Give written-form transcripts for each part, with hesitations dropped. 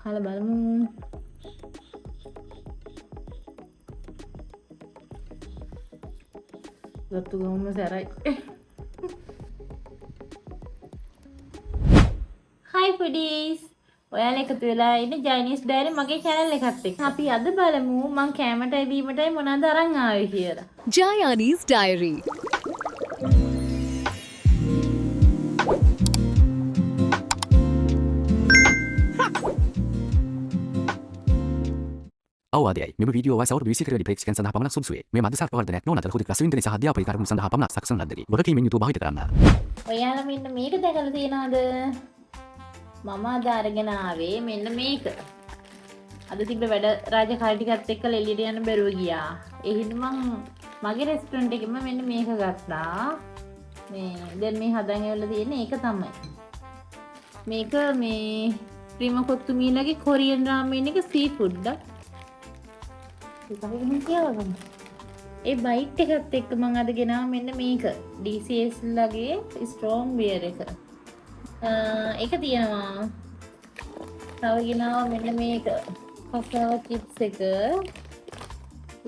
කාලා බලමු. ගත්තු ගමම සැරයි. Hi foodies. ඔයාලා එකතු වෙලා ඉන්නේ ජයිනිස් ඩයරි මගේ channel එකත් එක්ක. අපි අද බලමු මං කැමටයි බීමටයි මොනවද අරන් ආවේ කියලා. Jayani's Diary. අවවාදයයි මෙම වීඩියෝ වයස අවුරුදු 20කට වැඩි ප්‍රේක්ෂකයන් සඳහා පමණක් සුදුසුවේ. මේ මධ්‍යස්ථ ප්‍රවර්ධනයක් නොවන අතර හුදෙක් රසවින්දනය සහ අධ්‍යාපන කරුණු සඳහා පමණක් සකසන ලද්දකි. වගකීමෙන් යුතුව භාවිත කරන්න. ඔයාලා මෙන්න මේක දැකලා තියෙනවද? මම අද අරගෙන ආවේ මෙන්න මේක. අද තිබ්බ වැඩ රාජකාරී ටිකත් එක්ක එළියට යන්න බැරුව ගියා. ඒ හින්දා මං මගේ රෙස්ටුරන්ට් එකෙම මෙන්න මේක ගත්තා. මේ දැන් මේ හදන් ඇවිල්ලා තියෙන්නේ ඒක තමයි. මේක මේ ප්‍රීම කොත්තුමීලගේ කොරියන් රාමෙන් එක සී ෆුඩ් එකක්. ඒ බයිට් එකත් එක්ක මම අද ගෙනාවා මෙන්න මේක DCS ලගේ ස්ට්‍රෝං බියර් එක. ඒක තියෙනවා. තව ගෙනාවා මෙන්න මේක කසාව චිප්ස් එක.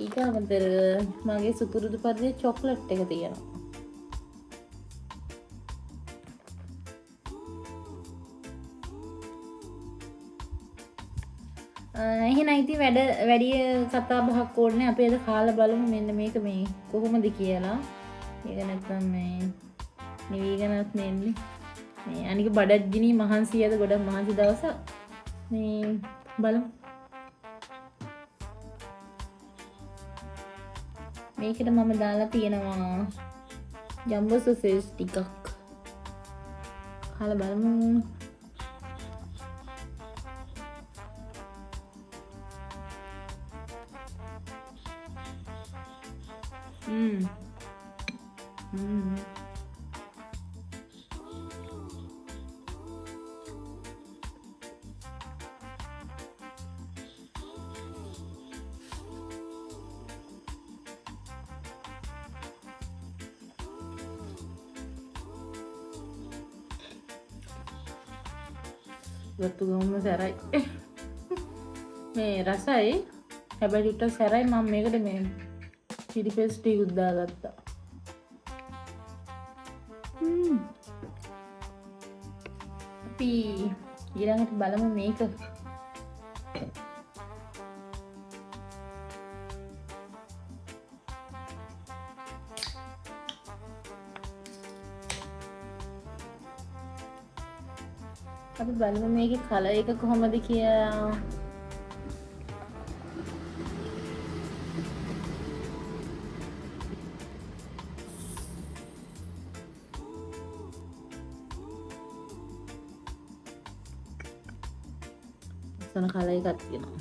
ඊට අමතරව මගේ සුපුරුදු පරිදි චොක්ලට් එක තියෙනවා. එහෙනම් ඉතින් වැඩි කතා බහක් ඕනේ. අපි අද කාලා බලමු මෙන්න මේක මේ කොහොමද කියලා. ඒක නැත්නම් මේ නිවිගෙනත් නෙන්නේ. මේ අනික බඩගිනි මහන්සි අද ගොඩක් මහන්සි දවස. මේ බලමු. මේකට මම දාලා තියෙනවා ජම්බෝ සොසේජ් ටිකක්. කාලා බලමු. ගත්තු ගමම සැරයි. මේ රසයි. හැබැයි ටිකක් සැරයි. මම මේකට මේ චිලි පේස්ට් ටිකක් දාගත්තා. අපි ඊළඟට බලමු මේක. අපි බලමු මේකේ කලර් එක කොහොමද කියලා. සන කලර් එකක් තියෙනවා.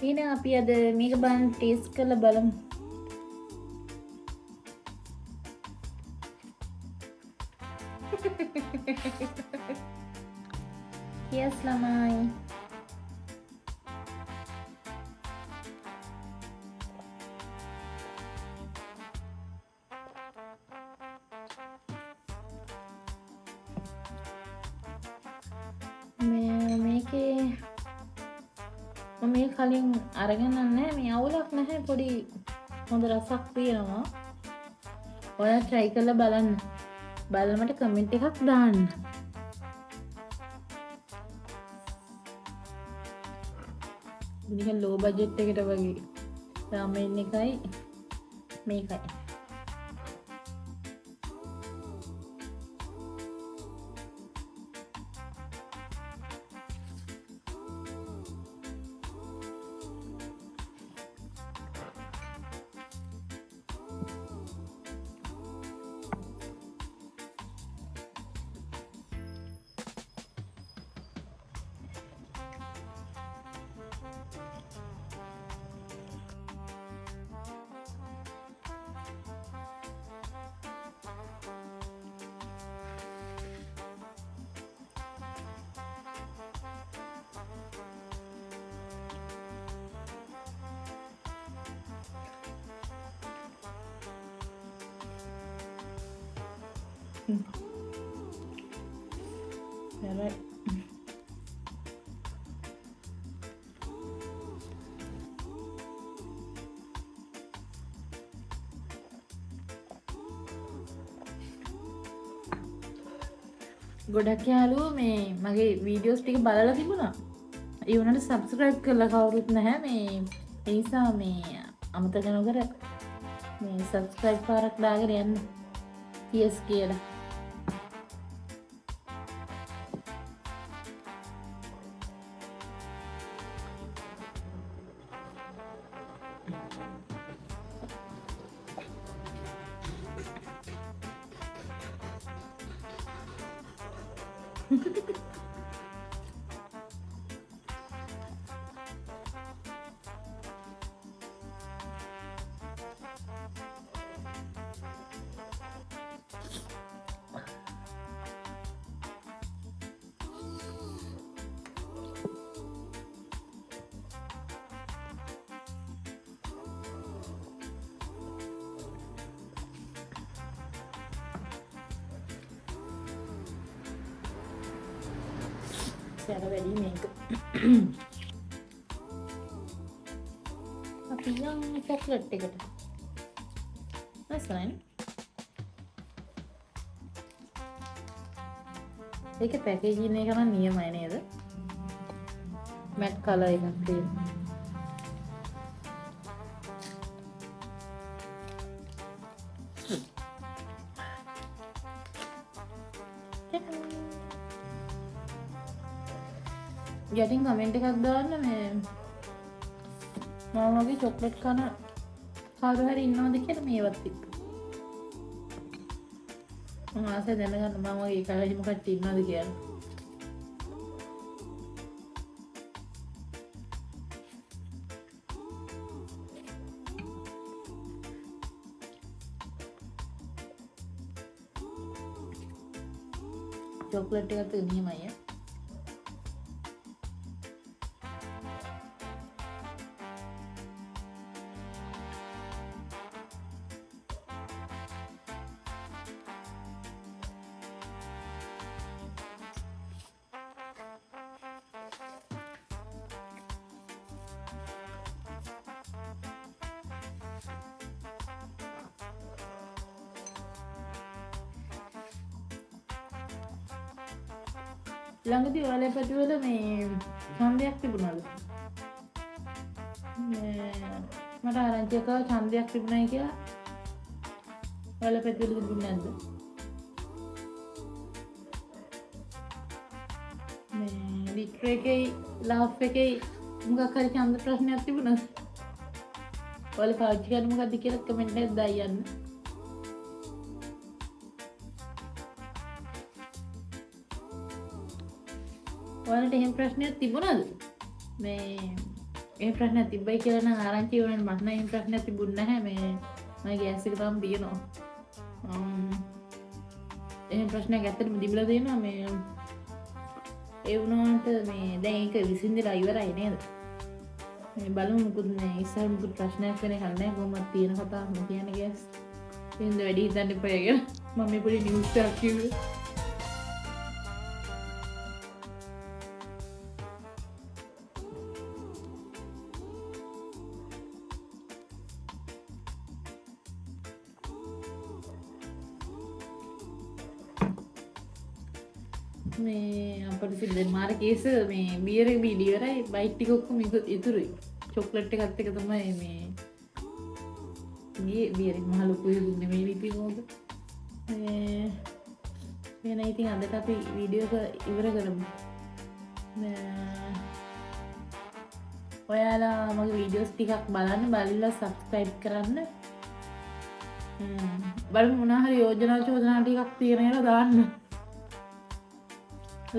ඊනේ අපි අද මේක බලන්න ටේස්ට් කරලා බලමු. Yes, lamay. මේකේ මම කලින් අරගෙන නැහැ. මේ අවුලක් නැහැ. පොඩි හොඳ රසක් තියෙනවා. ඔයාලා try කරලා බලන්න. බලලා මට කමෙන්ට් එකක් දාන්න. නිකන් ලෝ බජට් එකට වගේ රාමෙන් එකයි මේකයි. හැබැයි ගොඩක් යාළුවෝ මේ මගේ වීඩියෝස් ටික බලලා තිබුණා. ඒ වුණාට සබ්ස්ක්‍රයිබ් කරලා කවුරුත් නැහැ මේ. ඒ නිසා මේ අමතක නොකර මේ සබ්ස්ක්‍රයිබ් පාරක් දාගෙන යන්න. PS කියලා. සැර වැඩි මේක. අපි යම් චොක්ලට් එකට. නැසනයි. ඒක පැකේජින් එක නම් නියමයි නේද? මැට් කලර් එකක් තියෙනවා. යටින් කමෙන්ට් එකක් දාන්න මේ මම වගේ චොක්ලට් කන කාරු හරි ඉන්නවද කියලා මේවත් එක්ක. මම ආසයි දැනගන්න මම වගේ කලහිම කට්ටිය ඉන්නවද කියලා. චොක්ලට් එකත් නියමයි. ළඟදී ඔයාලේ පැතිවල මේ ඡන්දයක් තිබුණාද? මට ආරංචි එකව ඡන්දයක් තිබුණයි කියලා. ඔයාලේ පැතිවල තිබුණේ නැද්ද? මේ ලිටර් එකේ ලාෆ් එකේ මොකක් හරි ඡන්ද ප්‍රශ්නයක් තිබුණාද? ඔයාලා පාවිච්චි කරන මොකද්ද කියලා කමෙන්ට් එකක් දාන්න. ඔයාලට එහෙම ප්‍රශ්නයක් තිබුණාද? මේ එහෙම ප්‍රශ්නයක් තිබ්බයි කියලා නම් ආරංචි වුණා මට නම් එහෙම ප්‍රශ්නයක් තිබුණ නැහැ. මේ මගේ ගෑස් එක තාම තියෙනවා. එහෙම ප්‍රශ්නයක් ඇත්තටම තිබිලා තියෙනවා. මේ ඒ වුණාට මේ දැන් ඒක විසඳලා ඉවරයි නේද? මේ බලමු මොකද මේ ඉස්සර මොකද ප්‍රශ්නයක් වෙන එකක් නැහැ. කොහොමද තියෙන කතාව මම කියන්නේ ගෑස්. ඉතින් වැඩි හිතන්න එපා කියලා මම මේ පොඩි නිවුස් එකක් කිව්වේ. මේ අපිට සිද්ධ මාර කේස මේ බියර් එක බීඩි ඉවරයි බයිට් ටික ඔක්කොම ඉතුරුයි චොක්ලට් එකත් එක තමයි මේ බියර් එක මහ ලොකුයි නෙමෙයි ඉතින් ඕක මේ ඉතින් අදට අපි වීඩියෝ එක ඉවර කරමු. ඔයාලා මගේ වීඩියෝස් ටිකක් බලන්න බලලා සබ්ස්ක්‍රයිබ් කරන්න. බලමු මොනවා හරි යෝජනා චෝදනා ටිකක් තියෙනවා දාන්න.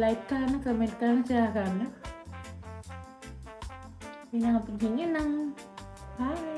लाइक करना कमेंट करना शेयर करना बिना अपनी हाय।